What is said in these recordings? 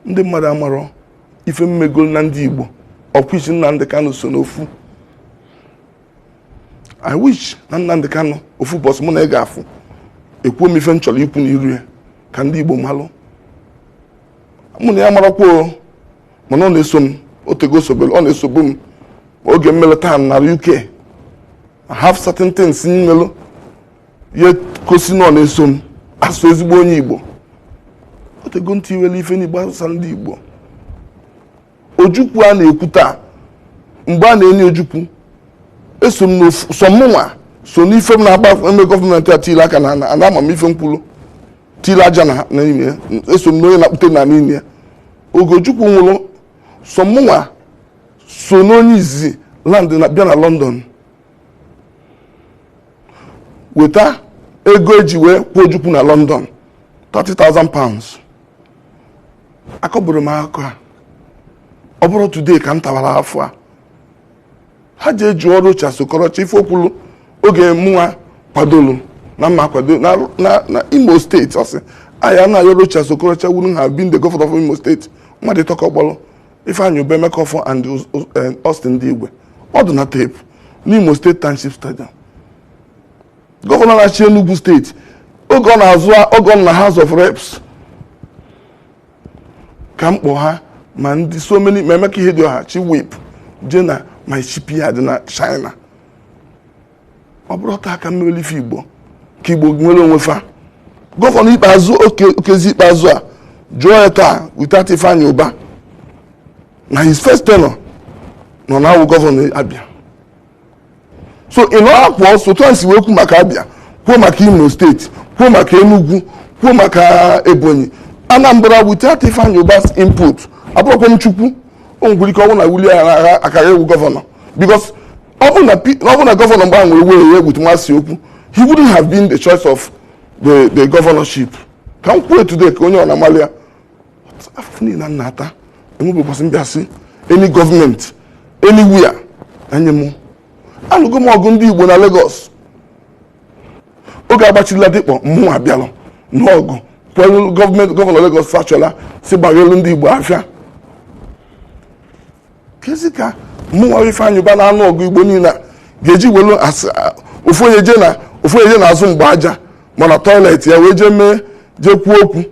ndị mmadụ amarọ ife mmegolu na ndị Igbo ọkwichi Nnamdi Kanu so n'ofu. I wish na Nnamdi Kanu ofu bọs mụ na ị ga-afụ ekwuo m ife m chọrọ ikwu n'iru ya ka ndị Igbo malụ. Mụ na ya marakwa mana ọ na-eso m otego sobelu, ọ na-esobu m oge mmelụta na UK. I have certain things mmelu ye kosi na ọ na-eso m asụ ezigbo onye Igbo. Otego ntị iwele ife n'Igbo asụsa ndị Igbo. Ojukwu a na-ekwu taa mgbe a na-enye Ojukwu eso m n'ofu so mụnwa so n'ife m na-agba eme gọọmenti a tile aka na ama m ife mkwulu tile aja na n'ime ya eso m n'onye na-akpụte na n'ime ya. Oge Ojukwu nwụrụ so mụnwa so n'onye izizi land na bịa na London weta ego eji wee kwuo Ojukwu na London £30,000. Akọburu m akọ a ọ bụrụ today ka m tawara afọ a ha ji eji ọrụ Rochas Okorocha ife okwulu oge mụnwa kwadolu na mma kwado na Imo State ọsị aya na ayọ Rochas Okorocha wouldn't have been the governor of Imo State mmadụ tọkọgbọlụ Ifeanyi Ubah Emekofo and Austin Digwe ọ dị na tape n'Imo State Township Stadium. Gọvanọ na-achị Enugu State oge ọ na-azụ oge ọ na House of Reps ka mkpọ ha ma ndị so many ma Emeka ihe dị ọha chi whip je na my shipyard na China. Ọ bụrụ taa ka mmeri ife Igbo ka Igbo nwere onwe fa. Gọvanọ ikpeazụ okezi ikpeazụ a jụọ ya taa without Ifeanyi Ubah na his first tenure nọ na awụ gọvanọ Abia. So ị nọ akwụọ sotu ansi wee kwu maka Abia, kwuo maka Imo State, kwuo maka Enugu, kwuo maka Ebonyi, Anambra without Ifeanyi Ubah's input. Abụrụkwa m Chukwu o nwere ike ọ bụ na wuli ya akara ewu gọvanọ because ọ bụ na gọvanọ mgbe ahụ were ya egbutu nwa si okwu he wouldn't have been the choice of the governorship. Ka m kwuo today ka onye ọ na-amalị ya afọ niile na ata enwebekwasị mbịasị any government anywhere anye mụ anụgo m ọgụ ndị Igbo na Lagos oge agbachila dịkpọ mmụ abịalụ n'ọgụ kwelu gọvanọ Lagos fachọla si gbaghelu ndị Igbo afịa kezi ka mmụnwa Ifeanyi Ubah na-anụ ọgụ Igbo niile ga-eji welu ofu onye je na-azụ mgbe aja mana toilet ya wee jee kwuo okwu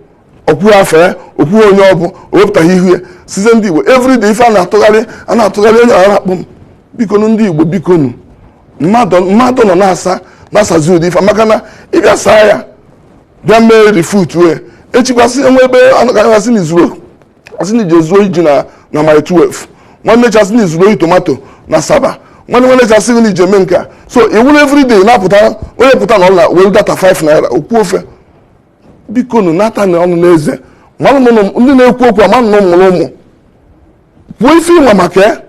okwu afọ ya okwu onye ọbụ o wepụtaghị ihu ya size ndị Igbo everyday ife a na-atụgharị onye ọra akpọ m bikonu ndị Igbo bikonu mmadụ nọ na-asazi ụdị ife maka na ịbịa saa ya bịa mee refut wee echikwasị enwe ebe asị na zuo iji na my 12 nwanne chasị na izuru oyi tomato na Saba nwanne chasị na ije eme nka so iwuru everyday na-apụta onye pụta na ọla were data 5 naira okwu ofe bikonu nata na ọnụ n'eze ndị na-ekwu okwu amanụ na ụmụrụ ụmụ kwuo ife ịnwa maka ya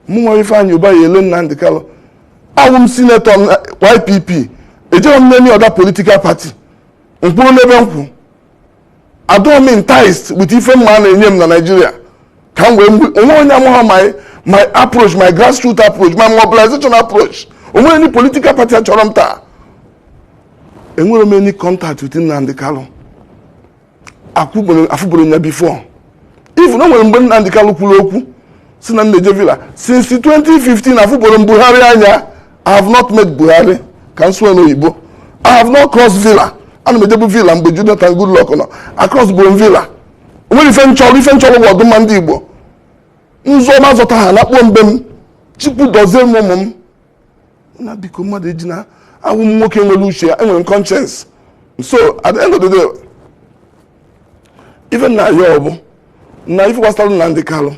mụnwa Ifeanyi Ubah ya ele Nnamdi Kanu awụ m sinetọ YPP ejeghị m n'any other political party mkpụrụ n'ebe nkwụ adọghị m enticed with ife mma a na-enye m na Nigeria ka m wee onwe onye amụha my approach, my grassroots approach, my mobilization approach. Onwe any political party achọrọ m taa enwere m any contact with Nnamdi Kanu afụbụrụ ya before even o nwere mgbe Nnamdi Kanu kwuru okwu si na Nneje Villa since 2015 afụbụrụ m Buhari anya. I have not met Buhari ka nsụọ n'oyibo. I have not crossed Villa ana m ejebu Villa mgbe Jonathan Goodluck nọ across Bon Villa onwere ife nchọrọ bụ ọdụmma ndị Igbo nzọ ma zọta ha na-akpọ mbe m chukwu dozie m ụmụ m na biko mmadụ eji na awụ m nwoke nwere uche enwere conscience. So at the end of the day even na ya ọ bụ na ife gbasara Nnamdi Kanu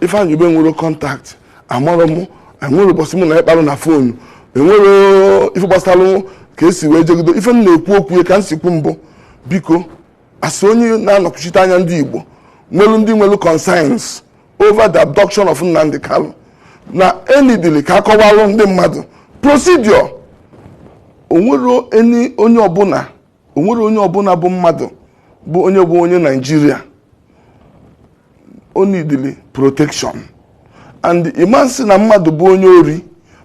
Ifeanyi Ubah nwere contact amarọ m enwere ụbọchị m na ịkparụ na fonu enwere ife gbasara ka esi wee jegido ife m na-ekwu okwu ka m si kwu mbụ biko asị onye na-anọkwuchite anya ndị Igbo nwere ndị nwere concerns over the abduction of Nnamdi Kanu na enidili ka akọwalụ ndị mmadụ procedure onwere onye ọbụla bụ mmadụ bụ onye Nigeria onidili protection and iman si na mmadụ bụ onye ori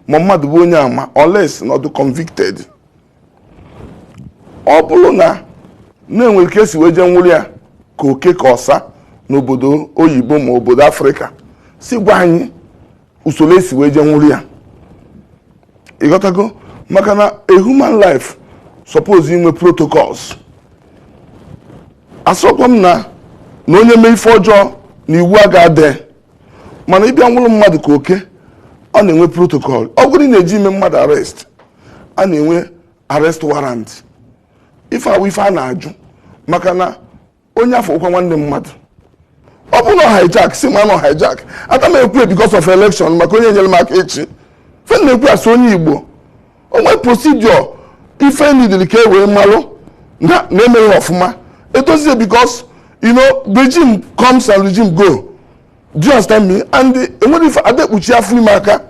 ma mmadụ bụ onye ama unless not convicted ọ bụrụ na na-enwere ka esi wee je nwụrụ ya ka oke ka ọsa n'obodo oyibo ma obodo Afrịka si gwa anyị usoro esi wee je nwụrụ ya. Ịghọtago? Maka na a human life suppose inwe protocols. Asọkwa m na onye mee ife ọjọọ na iwu a ga-ade, mana ịbịa nwụrụ mmadụ ka oke ọ na-enwe protocol. Ọ bụrụ na-eji ime mmadụ arrest, a na-enwe arrest warrant. Ife awụ ife a na-ajụ maka na onye afọ ụkwa nwanne mmadụ. Ọ bụ na hijack si ma na hijack ata m ekwu because of election maka onye nyere m aka echi fe na-ekwu asị onye Igbo onwe procedure ife nidiri ka e wee malụ na-emeghị ọfụma edozie because regime comes and regime go. Do you understand me? And enwere ife adekpuchi afọ ime aka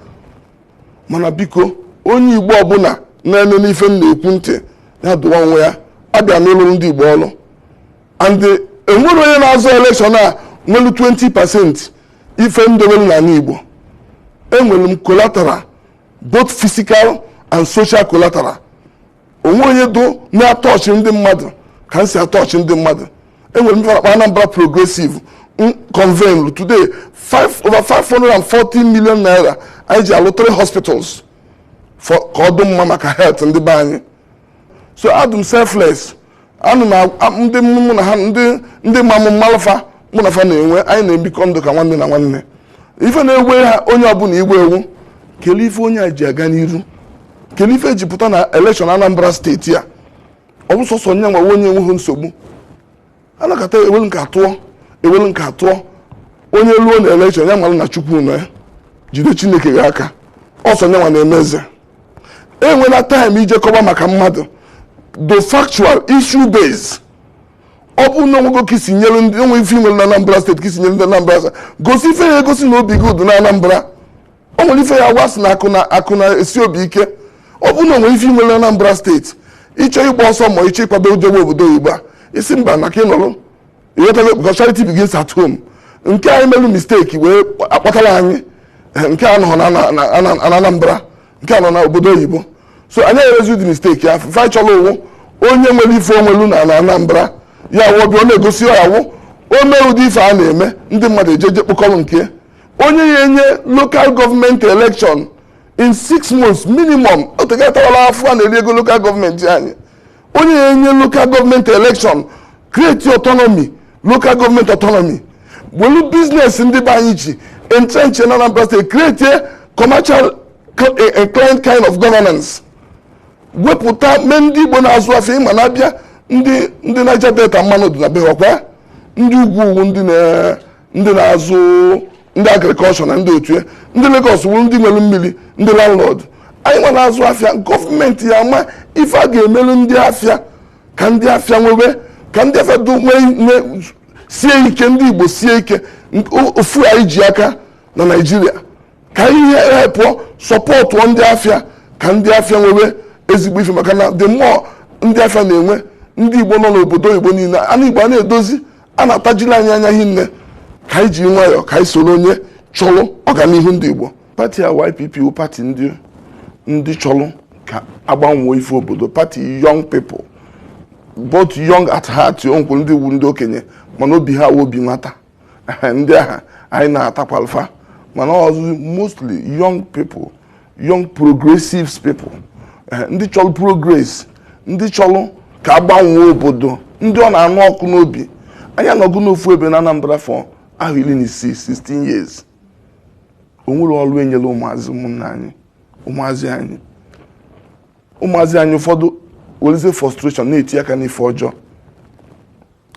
mana biko onye Igbo ọbụla na-ene n'ife m na-ekwu ntị ya dụwa onwe ya abịa n'ụlọ ndị Igbo ọlụ. And enwere onye na-azọ election a nwere 20% ife ndewelu na Igbo. Enwere m collateral, both physical and social collateral. Onwe onye do na-atọchị ndị mmadụ ka m si atọchị ndị mmadụ. Enwere m ife Anambra Progressive convene today over 540 million naira anyị ji alụ 3 hospitals ka ọ dị mma maka health ndị be anyị. So adụm selfless. Anụ na ndị mụ na ha ndị ma mụ mmalụfa mụ na fa na-enwe anyị na-ebikọ ndụ ka nwanne na nwanne. Ife na-ewe ha onye ọbụla igwe ewu kelee ife onye a ji aga n'iru, kelee ife eji pụta na election Anambra steeti a. Ọ bụ sọsọ nye nwa onye enweghị nsogbu anakọta ewelu nke atụọ onye luo na election ya nwere na Chukwu nọ ya jide Chineke gị aka ọsọ nye nwa na-emeze. Enwela time ije kọba maka mmadụ the factual issue base. Ọ bụ na onwego ka isi nyere ndị onwe ife nwere na Anambra steeti ka isi nyere ndị Anambra steeti gosi ife ya egosi na obi gị udu na Anambra. O nwere ife ya wasị na akụ na esi obi ike. Ọ bụ na onwe ife nwere na Anambra steeti ịchọ ịgba ọsọ ma ịchọ ịkwado ojegbe obodo oyibo a isi mba na ka ị nọrọ ịghọtago because charity begins at home. Nke anyị melu mistake wee akpatara anyị nke a nọ na Anambra nke a nọ na obodo oyibo. So anyị erezi ụdị mistake ya fa chọrọ owu onye nwere ife onwelu na Anambra ya wụ ọ na-egosi ya wụ o mee ụdị ife a na-eme ndị mmadụ ejeje kpụkọrọ nke onye ya enye local government election in 6 months minimum. Otegatawala afọ a na-eri ego local government anyị. Onye ya enye local government election create autonomy, local government autonomy. Welu business ndị be anyị ji entrench na Anambra State create commercial client kind of governance. Wepụta mee ndị Igbo na-azụ afọ ịma na-abịa ndị Niger Delta mmanụ dị na behọkwa ndị ugwu ndị na-azụ ndị agrikọlshọ na ndị otu ndị Lagos wuru ndị nwere mmiri ndị landlord. Anyị nwa na-azụ afịa gọọmenti ya ama ife a ga-emelu ndị afịa ka ndị afịa nwebe ka ndị afịa sie ike ndị Igbo sie ike ofu anyị ji aka na Naịjirịa ka ihe pụọ sọpọtụ ndị afịa ka ndị afịa nwebe ezigbo ife maka na the more ndị afịa na-enwe ndị Igbo nọ n'obodo Igbo niile anụ Igbo a na-edozi a na-atajili anyị anya hinne ka anyị ji nwayọọ ka anyị soro onye chọrọ ọganihu ndị Igbo. Pati a YPP pati ndị chọrọ ka agbanwe ife obodo, pati young people both young at heart onkwụ ndị wu ndị okenye mana obi ha obi nwata ndị agha anyị na-atakwalfa mana ọzọ mostly young people, young progressive people ndị chọrọ progress, ndị chọrọ ka agbanwe obodo, ndị ọ na-anụ ọkụ n'obi. Anyị anọgụ n'ofu ebe na Anambra for ahụ 16 years. O nwere ọrụ enyere ụmụazị anyị ụfọdụ weleze frustration na-eti aka n'ife ọjọọ.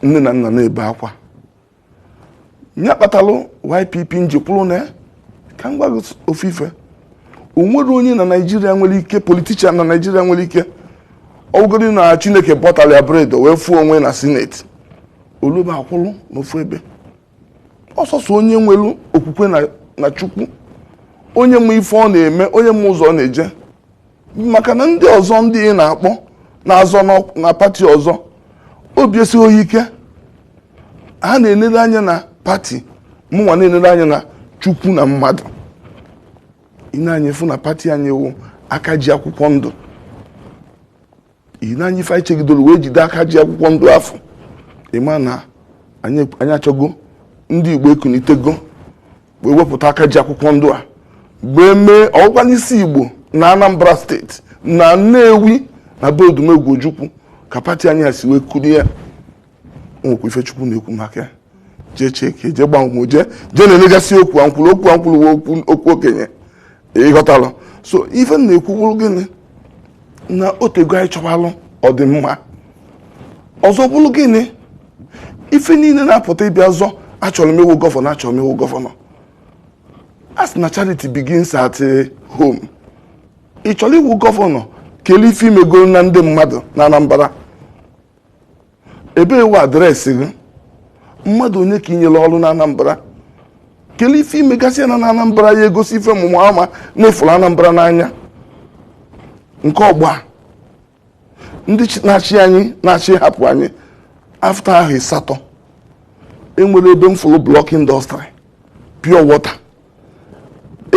Nne na nna na-ebe akwa. Nya kpatalụ YPP njekwuru na ka m gwa gị ofu ife. O nwere onye na Naịjirịa nwere ike, politician na Naịjirịa nwere ike ọgụgụdị na Chineke bọtara ya bread wee fuo onwe na Senate olobe akwụlụ n'ofu ebe. Ọsọsọ onye nwere okwukwe na Chukwu, onye mụ ife ọ na-eme, onye mụ ụzọ ọ na-eje. Maka na ndị ọzọ ndị ị na-akpọ na-azọ na pati ọzọ obi esighị ike, ha na-enere anya na pati, mụnwa na-enere anya na Chukwu na mmadụ. Ị na-anya efu na pati anyị wụ aka ji akwụkwọ ndụ. Ị na-anya ife anyị chegidoro wee jide aka ji akwụkwọ ndụ afọ. Ịma na anyị achọgo ndị Igbo ekunitego wee wepụta aka ji akwụkwọ ndụ a gbee mee ọgwụkwa n'isi Igbo na Anambra steeti na Nnewi na be Odumegwu Ojukwu ka pati anyị si wee kuli ya. Nwekwa Ifechukwu na-ekwu maka ya jee cheke jee gbanwe jee na-elegasị okwu ankwụrụ okwu okenye ịghọtalụ. So ife na-ekwuwuru gịnị na otego anyị chọbalụ ọdịmma ọzọ bụrụ gịnị ife niile na-apụta ịbịa zọ achọrọ m ịwụ gọvanọ a sị na charity begins at home. Ị chọrọ ịwụ gọvanọ kelee ife imegoro na ndị mmadụ na Anambra ebe ewu adreesị gị mmadụ onye ka inyere ọrụ na Anambra kelee ife imegasị ya na Anambra ya egosi ife mụmụ ama na-efuru Anambra n'anya nke ọgba ndị na-achị anyị na-achị hapụ anyị afta ahụ ịsatọ enwere ebe mfụrụ blọk indọstrị pure water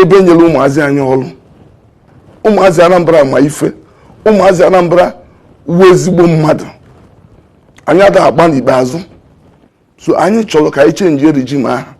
ebe nyere ụmụazị anyị ọrụ. Ụmụazị Anambra ma ife ụmụazị Anambra wuo ezigbo mmadụ anyị adịghị agba n'ikpeazụ. So anyị chọrọ ka anyị chenji ejima ahụ